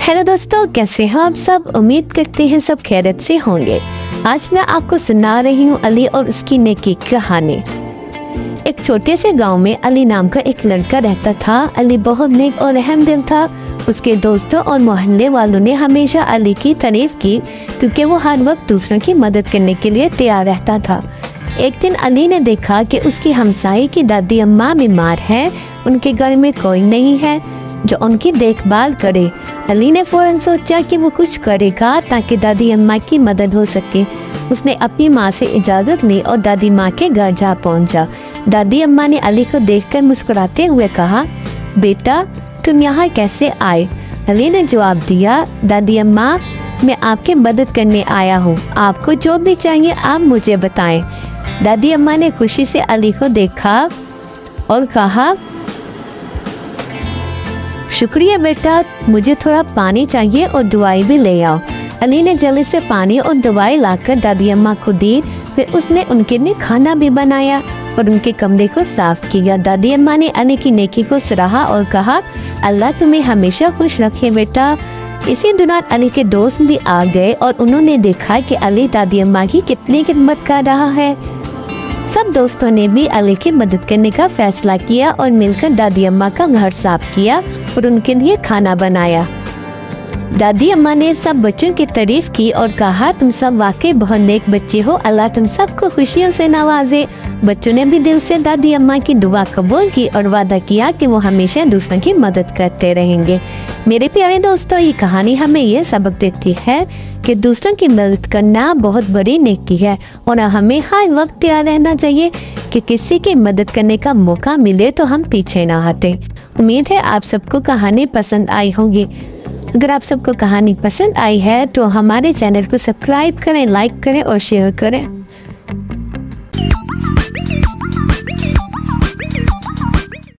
Hello दोस्तों, कैसे हैं आप सब। उम्मीद करते हैं सब खैरियत से होंगे। आज मैं आपको सुना रही हूँ अली और उसकी नेकी की कहानी। एक छोटे से गांव में अली नाम का एक लड़का रहता था। अली बहुत नेक और रहम दिल था। उसके दोस्तों और मोहल्ले वालों ने हमेशा अली की तारीफ की क्योंकि वो हर वक्त दूसरों की मदद करने के लिए तैयार रहता था। एक दिन अली ने देखा कि उसकी हमसाई की दादी अम्मा बीमार है। उनके घर में कोई नहीं है जो उनकी देखभाल करे। अली ने फौरन सोचा कि वो कुछ करेगा ताकि दादी अम्मा की मदद हो सके। उसने अपनी माँ से इजाज़त ली और दादी माँ के घर जा पहुँचा। दादी अम्मा ने अली को देखकर मुस्कुराते हुए कहा, बेटा तुम यहाँ कैसे आए। अली ने जवाब दिया, दादी अम्मा मैं आपकी मदद करने आया हूँ। आपको जो भी चाहिए आप मुझे बताएं। दादी अम्मा ने खुशी से अली को देखा और कहा, शुक्रिया बेटा, मुझे थोड़ा पानी चाहिए और दवाई भी ले आओ। अली ने जल्दी से पानी और दवाई लाकर दादी अम्मा को दी। फिर उसने उनके लिए खाना भी बनाया और उनके कमरे को साफ किया। दादी अम्मा ने अली की नेकी को सराहा और कहा, अल्लाह तुम्हें हमेशा खुश रखे बेटा। इसी दौरान अली के दोस्त भी आ गए और उन्होंने देखा कि अली दादी अम्मा की कितनी खिदमत कर रहा है। सब दोस्तों ने भी अली की मदद करने का फैसला किया और मिलकर दादी अम्मा का घर साफ किया और उनके लिए खाना बनाया। दादी अम्मा ने सब बच्चों की तारीफ की और कहा, तुम सब वाकई बहुत नेक बच्चे हो। अल्लाह तुम सबको खुशियों से नवाजे। बच्चों ने भी दिल से दादी अम्मा की दुआ कबूल की और वादा किया कि वो हमेशा दूसरों की मदद करते रहेंगे। मेरे प्यारे दोस्तों, ये कहानी हमें ये सबक देती है कि दूसरों की मदद करना बहुत बड़ी नेकी है और हमें हर वक्त तैयार रहना चाहिए कि किसी की मदद करने का मौका मिले तो हम पीछे ना हटें। उम्मीद है आप सबको कहानी पसंद आई होगी। अगर आप सबको कहानी पसंद आई है तो हमारे चैनल को सब्सक्राइब करें, लाइक करें और शेयर करें।